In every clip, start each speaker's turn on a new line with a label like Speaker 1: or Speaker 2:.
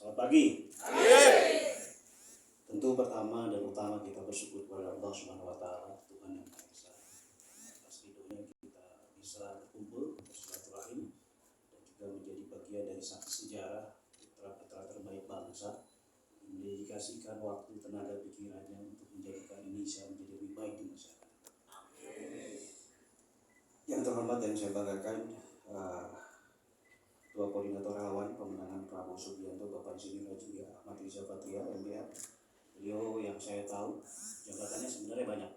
Speaker 1: Selamat pagi. Tentu pertama dan utama kita bersyukur kepada Allah Subhanahu wa taala, Tuhan yang Maha Esa. Atas ridhonya kita bisa berkumpul, bersilaturahim dan juga menjadi bagian dari saksi sejarah putra-putra terbaik bangsa, mendedikasikan waktu, tenaga, pikirannya untuk menjadikan Indonesia menjadi lebih baik di masyarakat. Yang terhormat dan saya banggakan, Ketua Koordinator Relawan Pemenangan Prabowo Subianto, Bapak Insinyur Haji Ahmad Riza Patria, MPR. Beliau yang saya tahu jabatannya sebenarnya banyak,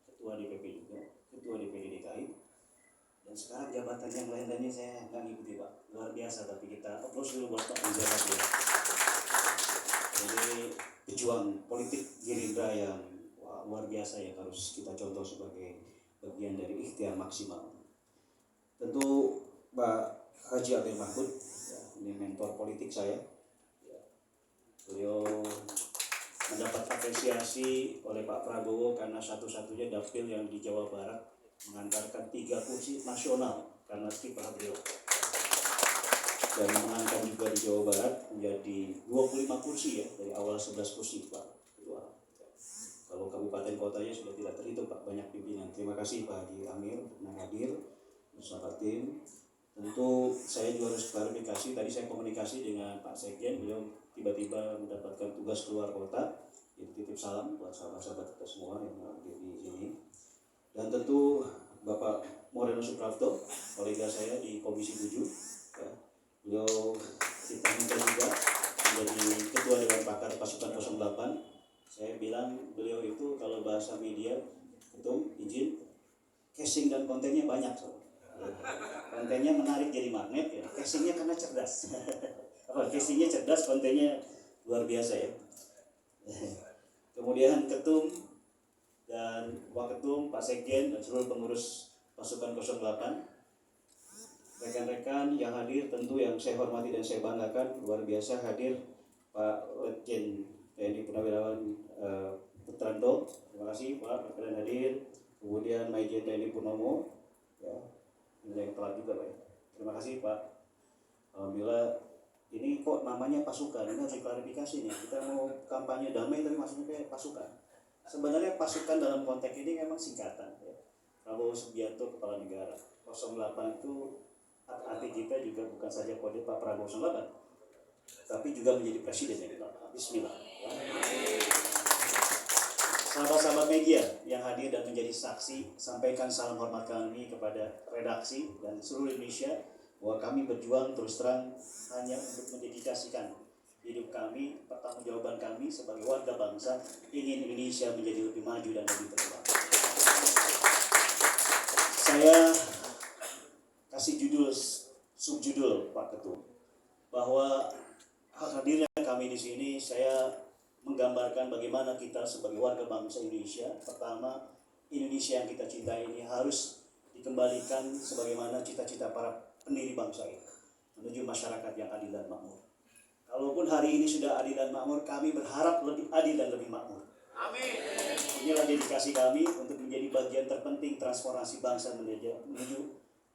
Speaker 1: Ketua DPP juga, Ketua DPD DKI, dan sekarang jabatan yang lain-lainnya saya nggak ngikuti Pak, luar biasa. Tapi kita applause dulu buat Pak Riza Patria. Jadi pejuang politik Gerindra yang luar biasa yang harus kita contoh sebagai bagian dari ikhtiar maksimal. Tentu Pak Haji Abdul Mahmud, ya, ini mentor politik saya. Ya, beliau mendapat apresiasi oleh Pak Prabowo karena satu-satunya dapil yang di Jawa Barat mengantarkan 3 kursi nasional karena kiprah beliau. Dan menangkan juga di Jawa Barat menjadi 25 kursi ya, dari awal 11 kursi Pak Ketua. Kalau kabupaten kotanya sudah tidak terhitung Pak, banyak pimpinan. Terima kasih Pak Haji Amir yang hadir bersama tim. Tentu saya juga harus klarifikasi, tadi saya komunikasi dengan Pak Sekjen, beliau tiba-tiba mendapatkan tugas keluar kota. Jadi titip salam buat sahabat-sahabat kita semua yang hadir di sini. Dan tentu Bapak Moreno Suprapto, kolega saya di Komisi 7, ya, beliau kita minta juga menjadi Ketua Dewan Pakar Pasukan 08. Saya bilang beliau itu kalau bahasa media, ketum izin, casing dan kontennya banyak soalnya. Kontennya menarik jadi magnet ya, casingnya karena cerdas. Casingnya cerdas, kontennya luar biasa ya. Kemudian ketum dan waketum, Pak Sekjen dan seluruh pengurus pasukan 08, rekan-rekan yang hadir tentu yang saya hormati dan saya banggakan, luar biasa hadir Pak Letjen TNI Purnawirawan Putranto, terima kasih Pak berkenan hadir. Kemudian Majen TNI Purnomo, ya, ini yang telat juga Pak ya. Terima kasih Pak. Alhamdulillah, ini kok namanya pasukan, ini harus diklarifikasi nih. Kita mau kampanye damai tapi maksudnya kayak pasukan. Sebenarnya pasukan dalam konteks ini memang singkatan ya. Prabowo Subianto Kepala Negara. 08 itu arti kita juga bukan saja kode Pak Prabowo 08, tapi juga menjadi presiden ya kita. Bismillah. Ya. Sahabat-sahabat media yang hadir dan menjadi saksi, sampaikan salam hormat kami kepada redaksi dan seluruh Indonesia bahwa kami berjuang terus terang hanya untuk mendedikasikan hidup kami, pertanggungjawaban kami sebagai warga bangsa ingin Indonesia menjadi lebih maju dan lebih berkembang. Saya kasih subjudul Pak Ketua bahwa hadirnya kami di sini saya menggambarkan bagaimana kita sebagai warga bangsa Indonesia, pertama Indonesia yang kita cintai ini harus dikembalikan sebagaimana cita-cita para pendiri bangsa ini menuju masyarakat yang adil dan makmur. Kalaupun hari ini sudah adil dan makmur, kami berharap lebih adil dan lebih makmur. Amin. Inilah dedikasi kami untuk menjadi bagian terpenting transformasi bangsa menuju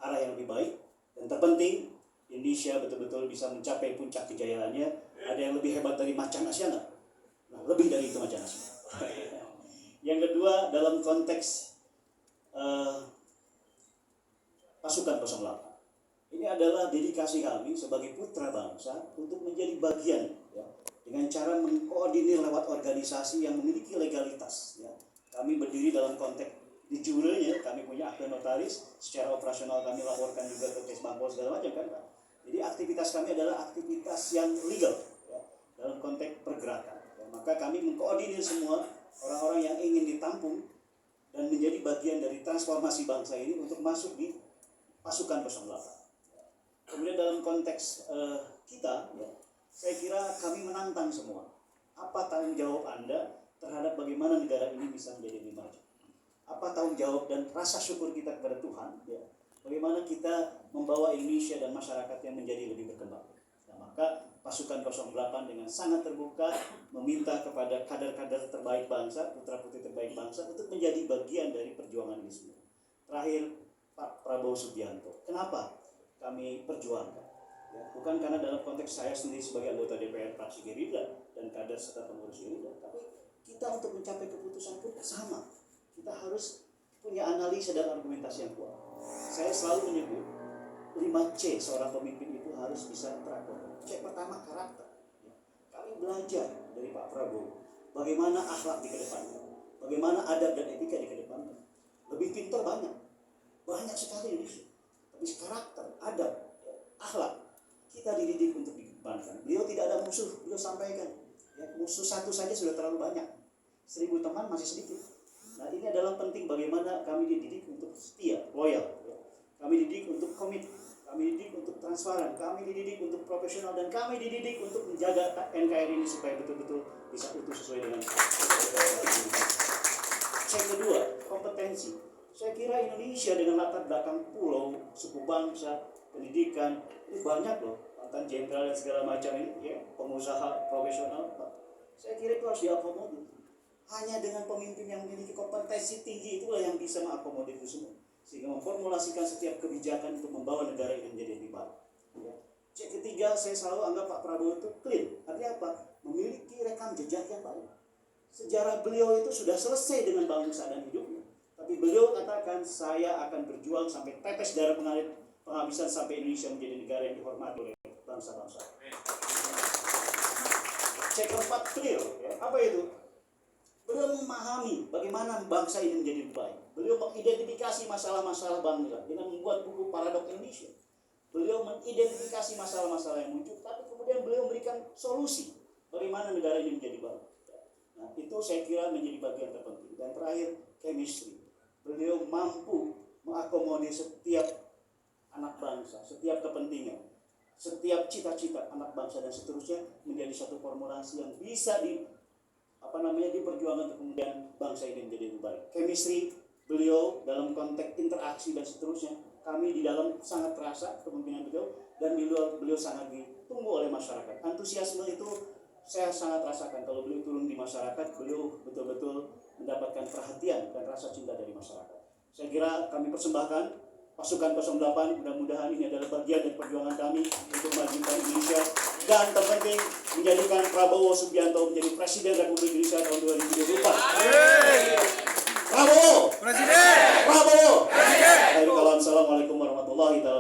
Speaker 1: arah yang lebih baik, dan terpenting Indonesia betul-betul bisa mencapai puncak kejayaannya. Ada yang lebih hebat dari macan Asia nggak? Nah, lebih dari itu macan Asia. Yang kedua, dalam konteks pasukan 08. Ini adalah dedikasi kami sebagai putra bangsa untuk menjadi bagian ya, dengan cara mengkoordinir lewat organisasi yang memiliki legalitas. Ya. Kami berdiri dalam konteks di jurenya, kami punya akte notaris, secara operasional kami laporkan juga ke Kesbangpol segala macam kan Pak. Jadi aktivitas kami adalah aktivitas yang legal ya, dalam konteks pergerakan. Ya, maka kami mengkoordinir semua orang-orang yang ingin ditampung dan menjadi bagian dari transformasi bangsa ini untuk masuk di pasukan 08. Kemudian dalam konteks kita, ya, saya kira kami menantang semua. Apa tanggung jawab Anda terhadap bagaimana negara ini bisa menjadi lebih maju? Apa tanggung jawab dan rasa syukur kita kepada Tuhan? Ya, bagaimana kita membawa Indonesia dan masyarakatnya menjadi lebih berkembang? Nah, maka pasukan 08 dengan sangat terbuka meminta kepada kader-kader terbaik bangsa, putra-putri terbaik bangsa untuk menjadi bagian dari perjuangan ini semua. Terakhir, Pak Prabowo Subianto. Kenapa kami perjuangkan? Ya, bukan karena dalam konteks saya sendiri sebagai anggota DPR fraksi Gerindra dan kader serta pengurus Gerindra, tapi kita untuk mencapai keputusan pun sama. Kita harus punya analisa dan argumentasi yang kuat. Saya selalu menyebut 5C seorang pemimpin itu harus bisa terakor. C pertama karakter. Kami belajar dari Pak Prabowo bagaimana akhlak dikedepankan, bagaimana adab dan etika dikedepankan. Lebih pintar banyak sekali di sini. Tapi karakter, adab, akhlak kita dididik untuk dikedepankan. Beliau tidak ada musuh, beliau sampaikan. Ya, musuh satu saja sudah terlalu banyak. 1000 teman masih sedikit. Nah, ini adalah penting bagaimana kami dididik untuk setia, loyal. Ya. Kami dididik untuk komit, kami dididik untuk transparan, kami dididik untuk profesional, dan kami dididik untuk menjaga NKRI ini supaya betul-betul bisa utuh sesuai dengan. Yang kedua, kompetensi. Saya kira Indonesia dengan latar belakang pulau, suku bangsa, pendidikan, ini banyak loh, mantan jenderal dan segala macam ini, ya, pengusaha profesional. Saya kira itu harus diakomodir. Hanya dengan pemimpin yang memiliki kompetensi tinggi itulah yang bisa mengakomodir itu semua, sehingga memformulasikan setiap kebijakan untuk membawa negara ini menjadi lebih baik. Ya. Cek ketiga, saya selalu anggap Pak Prabowo itu clean. Artinya apa? Memiliki rekam jejak yang baik. Sejarah beliau itu sudah selesai dengan bangsa dan hidupnya. Tapi beliau katakan, saya akan berjuang sampai tetes darah penghabisan sampai Indonesia menjadi negara yang dihormati oleh bangsa-bangsa. Cek keempat, clear. Ya. Apa itu? Beliau memahami bagaimana bangsa ini menjadi lebih baik. Beliau mengidentifikasi masalah-masalah bangsa dengan membuat buku Paradoks Indonesia. Beliau mengidentifikasi masalah-masalah yang muncul, tapi kemudian beliau memberikan solusi bagaimana negara ini menjadi baik. Nah, itu saya kira menjadi bagian terpenting. Dan terakhir, chemistry. Beliau mampu mengakomodir setiap anak bangsa, setiap kepentingan, setiap cita-cita anak bangsa dan seterusnya menjadi satu formulasi yang bisa diperjuangkan untuk kemudian bangsa ini menjadi lebih baik. Chemistry beliau dalam konteks interaksi dan seterusnya, kami di dalam sangat terasa kepemimpinan beliau, dan beliau sangat ditunggu oleh masyarakat. Antusiasme itu saya sangat rasakan kalau beliau turun di masyarakat, beliau betul-betul mendapatkan perhatian dan rasa cinta dari masyarakat. Saya kira kami persembahkan pasukan 08, mudah-mudahan ini adalah bagian dari perjuangan kami untuk memajukan Indonesia, dan terpenting menjadikan Prabowo Subianto menjadi Presiden Republik Indonesia tahun 2024. Prabowo Presiden! Prabowo Presiden! Assalamualaikum warahmatullahi wabarakatuh.